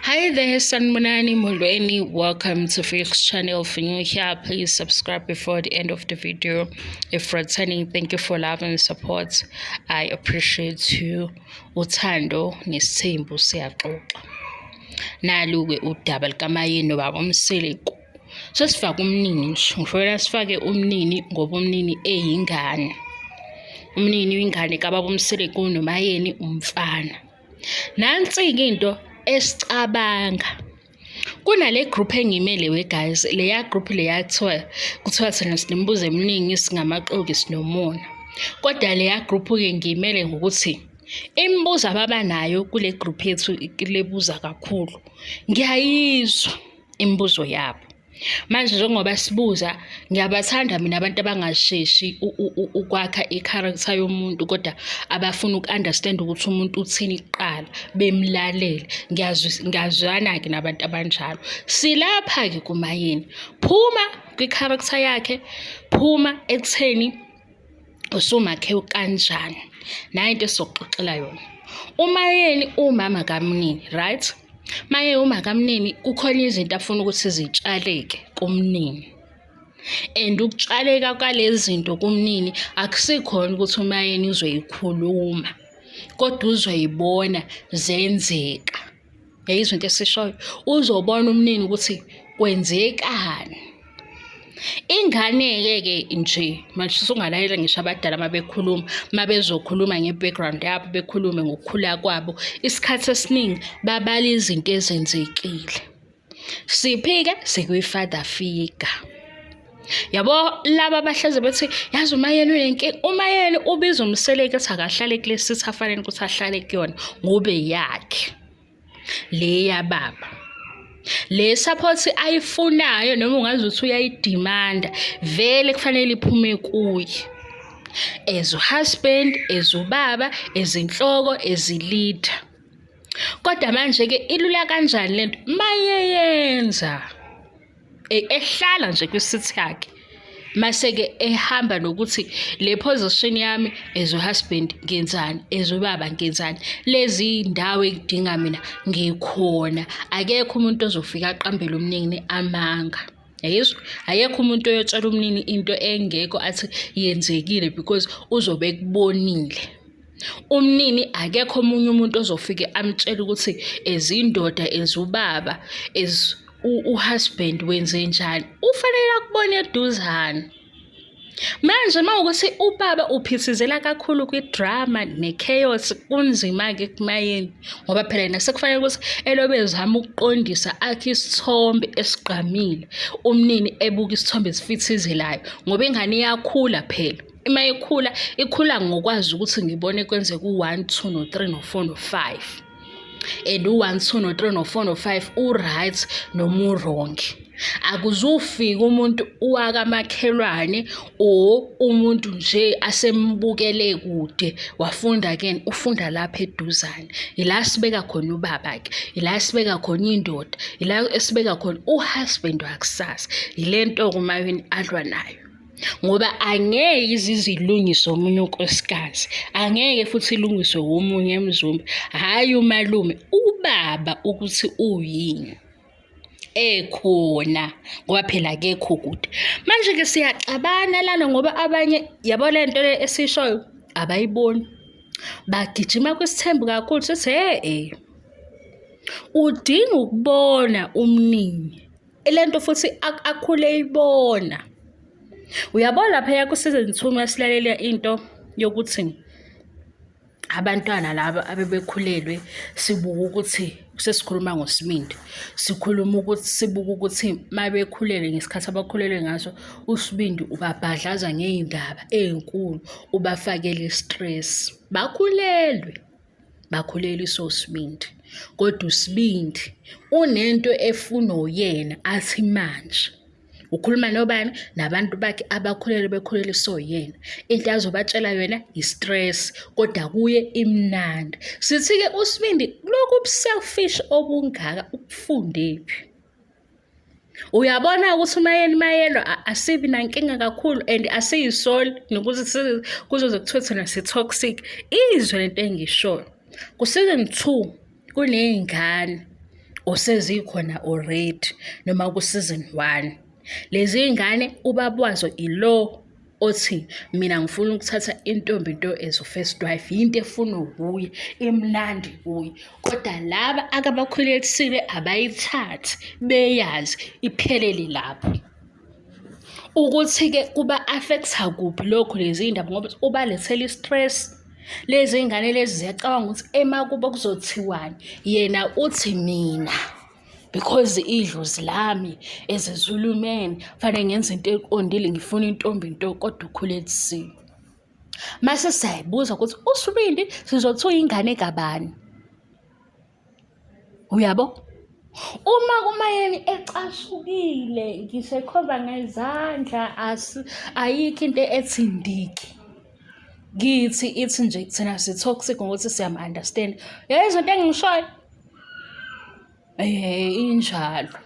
Hi there, Sanmunani Mulweni. Welcome to Felix channel. If you're new here, please subscribe before the end of the video. If returning, thank you for love and support. I appreciate you. Uthando nesithembu siyaxoxa. Nalu-ke udaba likaMayeni baba uMseleku. Sesifake umnini nje. Ngifuna sifake umnini ngoba umnini eyingane. Umnini wingane kababa uMseleku noMayeni umfana. Nansi-ke into esicabanga kunale group engimele we guys, leya group leya kuthiwa thina sinembuzo eminingi singamaqoki sinomona, kodwa leya group ke ngimele ngokuthi imibuzo ababanayo kule group yethu lebuza kakhulu ngiyayizwa imibuzo yabo. Manje njengoba sibuza, ngiyabathanda mina abantu abangasheshi ukwakha i-character yomuntu, kodwa abafuna uku-understand ukuthi umuntu uthini kuqala bemlalele. Ngiyazwana-ke nabantu abanjalo. Silapha-ke kuMayeni, phuma kwi-character yakhe, phuma ekutheni usumakhe kanjani, nayo into esizoxoxela yona. uMayeni umama kaMnini, right? Maye uma kaMnini kukhona izinto afuna ukuthi zitshaleke kuMnini, and ukutshaleka kwalezi zinto kuMnini akusikhona ukuthi uMayeni uzoyikhuluma, kodwa uzoyibona zenzeka. Yayizwa into esishoyo, uzobona uMnini ukuthi kwenzekani. Ingane-ke nje manje sungalalela ngisho abadala mabekhuluma, mabezokhuluma nge-background yabo, bekhulume ngokukhula kwabo, isikhathi esiningi babala izinto ezenzekile. Siphi-ke sikuyi-father figure. Yabo laba abahleze bethi yazi uMayeni unenkinga. uMayeni ubiza uMseleki ethi akahlale kule sithi afanele ukuthi ahlale kuyona ngobe yakhe le yababa. Le support ayifunayo noma ungazi ukuthi uyayidimanda, vele kufanele iphume kuye as husband, as ubaba, as inhloko, as leader. Kodwa manje-ke ilula kanjani lento mayeyenza ehlala nje kwisithi yakhe, mase-ke ehamba nokuthi le position yami as husband ngenzani, as ubaba ngenzani, lezi ndawo ekudinga mina ngikhona. Akekho umuntu ozofika aqambele uMnini amanga. Yayizwa, akekho umuntu oyotshela uMnini into engekho athi yenzekile because uzobe ekubonile. uMnini akekho omunye umuntu ozofike amtshela ukuthi ezindoda, ezubaba, uhusband wenze njani, ufanele akubone eduzane. Manje mawukuthi ubaba uphithizela kakhulu kwidrama ne-chaos, kunzima-ke kuMayeni ngoba phela yena sekufanele ukuthi elobe ezama ukuqondisa akhe isithombe esigqamile, uMnini ebuka isithombe esifithizelayo ngoba ingane iyakhula phela. Uma ikhula ngokwazi ukuthi ngibone kwenzeka u-1, 2, no-3, no-4, no-5, and u-1, 2, no-3, no-4, no-5 u-right noma u-wrong. Akuzufika umuntu wakamakhelwane o umuntu nje asembukele kude wafunda again, ufunda lapha eduzane. Ila sibeka khona ubaba-ke, ila sibeka khona indoda, ila esibeka khona uhusband wakusasa. Yilento uMayeni alwa nayo ngoba angeke izilungiswe omunye unkosikazi, angeke futhi ilungiswe omunye emzumba, hayi umalume, ubaba ukuthi uyini ekhona ngoba phela akekho kude. Manje-ke siyaxabana lana ngoba abanye yabo le nto le esishoyo abayiboni, bagijima kwisithembu kakhulu sithi udinga ukubona uMnini le nto futhi akhule ibona. Uyabona phela ku-season 2 masilalela into yokuthi abantwana laba abebekhulelwe sibuka ukuthi sesikhuluma ngoSibindi, sibuka ukuthi mabekhulelwe ngesikhathi abakhulelwe ngaso uSibindi ubabhadlaza ngey'ndaba ey'nkulu, ubafakele stress. Bakhulelwe soSibindi, kodwa uSibindi unento efuna uyena athi manje ukhuluma nobani, nabantu bakhe bekhulelwe soyena. Into azobatshela yona i-stress, kodwa kuye imnandi. Sithi-ke uSibindi lokhu ubu-selfish obungaka ukufundephi? Uyabona ukuthi uMayeni asibi nankinga kakhulu and asiyisoli nokuthi kuzoze kuthiwe thina si-toxic. Izwe lento engishoyo ku-season 2 kuney'ngane usezikhona already noma ku-season 1. Lezi ngane ubaba wazo ilo othi mina ngifuna ukuthatha intombi nto as a first wife, yinto efuna ukuye emnandi kuye, kodwa laba akabakhulisile abayithathi beyazi iphelele lapho. Ukuthi-ke kuba affecta kuphi lokho lezi ndaba ngoba ubalethela i-stress. Lezi ngane lezi ziyacabanga ukuthi emakubo kuzothiwani, yena uthi mina because idlozi lami as a Zulu man fanele ngenze into eqondile, ngifuna intombi nto kodwa ukhulelisiwe. Mase siyayibuza ukuthi uSibindi sizothi uyingane kabani? Uyabo? Uma kumayeni ecasukile ngisekhomba ngezandla ayikho into ethi ndiki. Kithi ithi nje thina si-toxic ngokuthi siyam-understand. Izinto engishoyo injalo.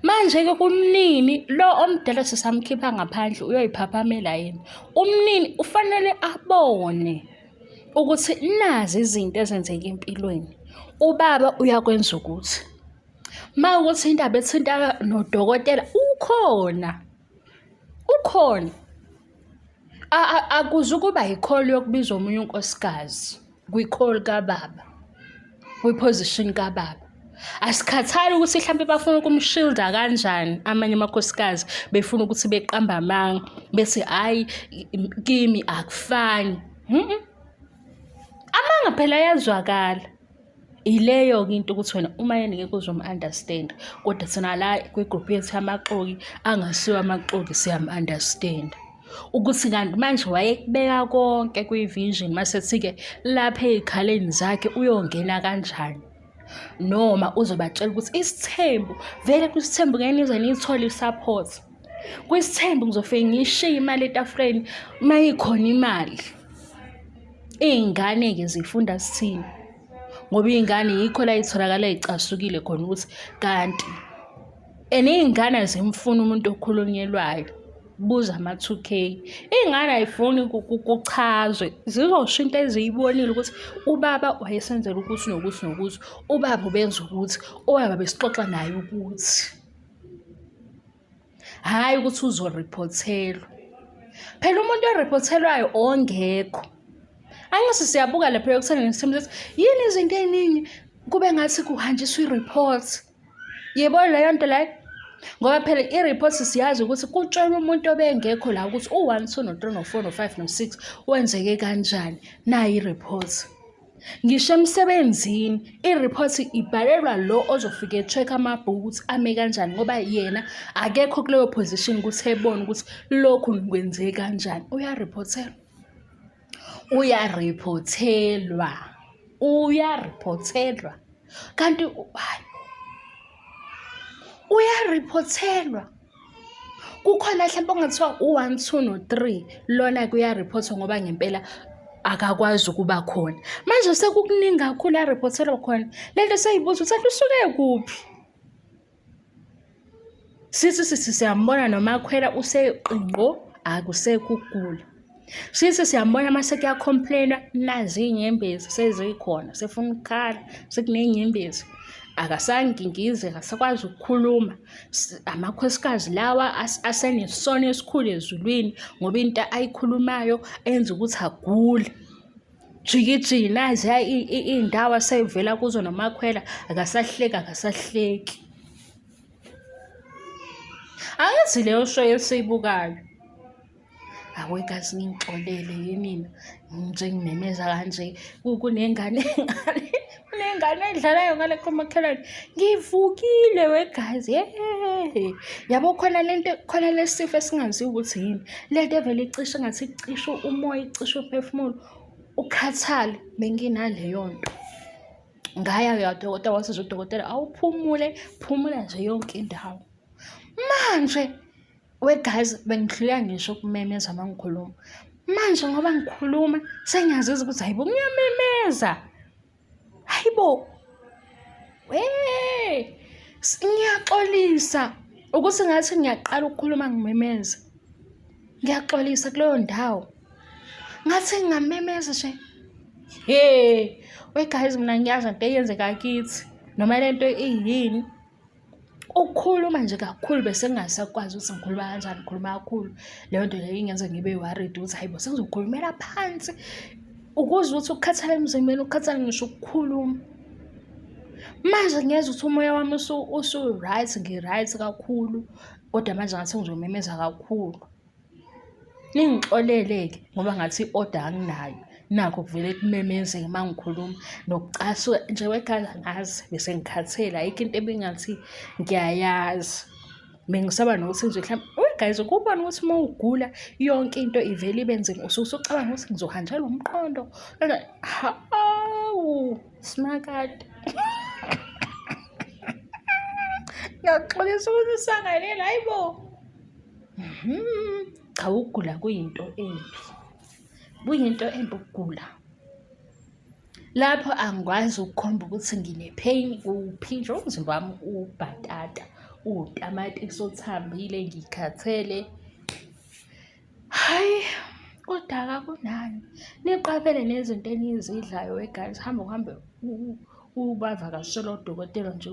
Manje-ke kumnini lo omdala sisamkhipha ngaphandle uyoyiphaphamela yena. Umnini ufanele abone ukuthi nazi izinto ezenzeka empilweni. Ubaba uyakwenza ukuthi mawukuthi indaba ethinta nodokotela ukhona. Akuze ukuba i-call yokubiza omunye unkosikazi kwi-call kababa, kwi-position kababa. Asikhathali ukuthi mhlawumbe bafuna ukumshilda kanjani amanye amakhosikazi, befuna ukuthi beqamba amanga bese hayi kimi akufani. Amanga phela ayazwakala. Ileyo-ke into ukuthi wena uma yena ngeke uzom-understand, kodwa thina la kwi-group yethu yamaxoki angasiwa amaxoki siyam-understand. Ukuthi kanti manje wayekubeka konke kwi-vision masethi-ke lapha ey'khaleni zakhe uyongena kanjani, noma uzobatshela ukuthi isithembu vele kwisithembu ngeke nize niyithole i-support. Kwisithembu ngizofike ngishiye imali etafuleni mayikhona imali. Iy'ngane-ke zifunda sithini ngoba iy'ngane yikho la y'tholakala y'casukile khona ukuthi kanti iy'ngane azimfuni umuntu okhulunyelwayo. Buza ama-2K. Iy'ngane ayifuni kuchazwe, zizosho into eziyibonile ukuthi ubaba wayesenzela ukuthi nokuthi nokuthi, ubaba ubenza ukuthi, ubaba besixoxa naye ukuthi. Hhayi ukuthi uzoripothelwa. Phela umuntu oripothelwayo ongekho. Angase siyabuka lapha yokuthena ngesithembu sethi yini izinto ey'ningi kube ngathi kuhanjiswa i-report. Yebo leyo nto leyo. Ngoba phela i-report siyazi ukuthi kutshelwe umuntu obengekho la ukuthi u1 2 no3 no4 no5 no6 wenzeke kanjani. Nayi i-report. Ngisho emsebenzini i-report ibhalelwa lo ozofika e-check amabhuku ukuthi ame kanjani ngoba yena akekho kuleyo position ukuthi ebone ukuthi lokhu kwenzeke kanjani. Uyaripothelwa. Kanti hayi uyaripothelwa. Kukhona mhlawumbe ongathiwa u1 2 no3 lona kuyariphothwa ngoba ngempela akakwazi ukuba khona. Manje sekukuningi kakhulu aripothelwa khona. Lento seyibuza ukuthi usuke kuphi? Sithi siyambona noma akhwela useqinqo akusekugula. Sithi siyambona mase kuyacomplaina nazi inyembezi sezikhona sefuna ukukhala sekunenyembezi. Akasangingize akasakwazi ukukhuluma. Amakhosikazi lawa asenesono esikhulu ezulwini ngoba into ayikhulumayo enza ukuthi agule. Jikijiki nazi iy'ndawo aseyivela kuzo nomakhwela akasahleki. Angithi leyo show esiyibukayo. Awekazi ngixolele yenina nje ngimemeza kanje kunengane edlalayo ngale komakhelwane. Ngivukile wegazi. Yabo khona lento khona lesifo esingaziwa ukuthi yini. Lento evele icishe ngathi icishe umoya icishe uphefumulo ukhathale benginaleyo nto. Ngaya yadokotela wasiza udokotela awuphumule phumula nje yonke indawo. Manje wegazi bengihluleka ngisho ukumemeza mangikhuluma. Manje ngoba ngikhuluma sengiyaziza ukuthi hayibo ngiyamemeza. Hayibo. Ngiyaxolisa ukuthi ngathi ngiyaqala ukukhuluma ngimemeza. Ngiyaxolisa kuleyo ndawo. Ngathi ngingamemeza nje. Wegazi mina ngiyazi into eyenzeka kithi noma lento iyini. Ukukhuluma nje kakhulu bese ngingasakwazi ukuthi ngikhuluma kanjani, ngikhuluma kakhulu. Leyo nto leyo ingenza ngibe worried ukuthi hayibo sengizokhulumela phansi. Ukuzwa ukuthi ukukhathala emzimbeni, ukukhathala ngisho ukukhuluma. Manje ngiyezwa ukuthi umoya wami usu-right, ngi-right kakhulu, kodwa manje ngathi ngizomemeza kakhulu. Ningixolele-ke ngoba ngathi i-order anginayo. Nakho kuvele kumemezeke uma ngikhuluma. Nokucasuka nje kwegazi angazi, bese ngikhathele. Ayikho into ebingathi ngiyayazi. Bengisaba nokuthi nje mhlawumbe, guys, ukubona ukuthi uma ugula yonke into ivele ibe nzima, usucabanga ukuthi ngizohanjelwa umqondo. Hawu, smakade. Ngiyaxolisa ukuthi sangalela, hayibo. Cha, ukugula kuyinto embi. Kuyinto embi ukugula. Lapho angikwazi ukukhomba ukuthi ngine-pain kuphi, nje umzimba wami ubhatata, utamatisi othambile, ngikhathele. Hayi, kodwa akunani. Niqaphele nezinto enizidlayo guys. Uhambe ubavakashele odokotela nje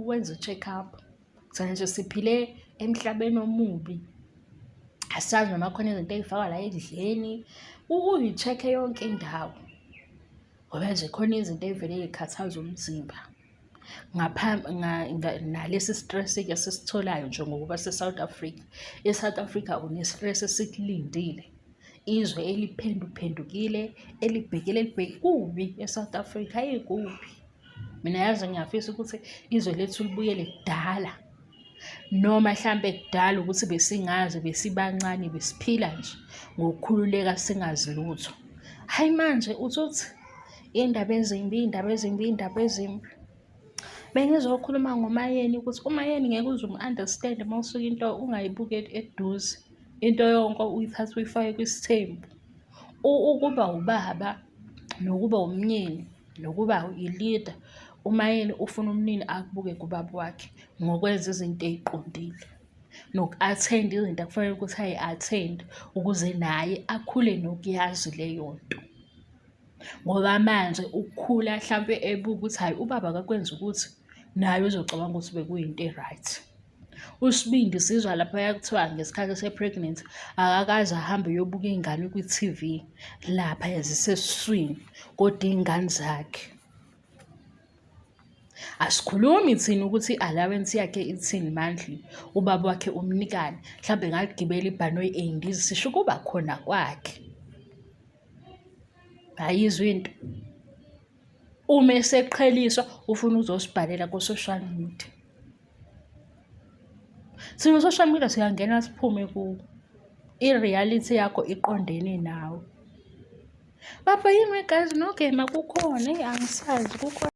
wenze i-check-up. Thina nje siphile emhlabeni omubi. Asazi noma khona izinto ey'fakwa la ekudleni. Uyi-check-e yonke indawo. Ngoba nje khona izinto ey'vele y'khathaza umzimba. Nalesi stress-ke sisitholayo nje ngokuba se-South Africa. E-South Africa une-stress esikulindile. Izwe eliphendukile, elibheke kubi e-South Africa, hayi kuphi. Mina yazi ngiyafisa ukuthi izwe lethu libuyele kudala. Noma mhlambe kudala ukuthi besingazi, besibancane, besiphila nje ngokukhululeka singazi lutho. Hayi manje uthi iy'ndaba ezimbi. Bengizokhuluma ngoMayeni ukuthi uMayeni ngeke uze umu-understand uma usuke into ungayibuki eduze. Into yonke uyithatha uyifake kwisithembu. Ukuba ubaba, nokuba umnyeni, nokuba i-leader, uMayeni ufuna umnini akubuke kubaba wakhe ngokwenza izinto ey'qondile. Noku-attend izinto akufanele ukuthi ayi-attend ukuze naye akhule nokuyazi leyo nto. Ngoba manje ukukhula mhlampe ebuka ukuthi hayi ubaba akakwenza ukuthi naye uzocabanga ukuthi bekuyinto e-right. USibindi sizwa lapha kuthiwa ngesikhathi se-pregnant akakaze ahambe uyobuka iy'ngane kwi-TV lapha yazisesiswini kodwa iy'ngane zakhe. Asikhulumi thina ukuthi i-allowance yakhe ithini monthly, ubaba wakhe umnikani. Mhlambe ngagibela ibhanoyi ey'ndizi sisho kuba khona kwakhe. Ayizwe into. Uma eseqheliswa ufuna uzosibhalela ku-social media. Thina ku-social media siyangena siphume kuwo. I-reality yakho iqondene nawe. Baba yini guys, nogema kukhona, angisazi kukhona.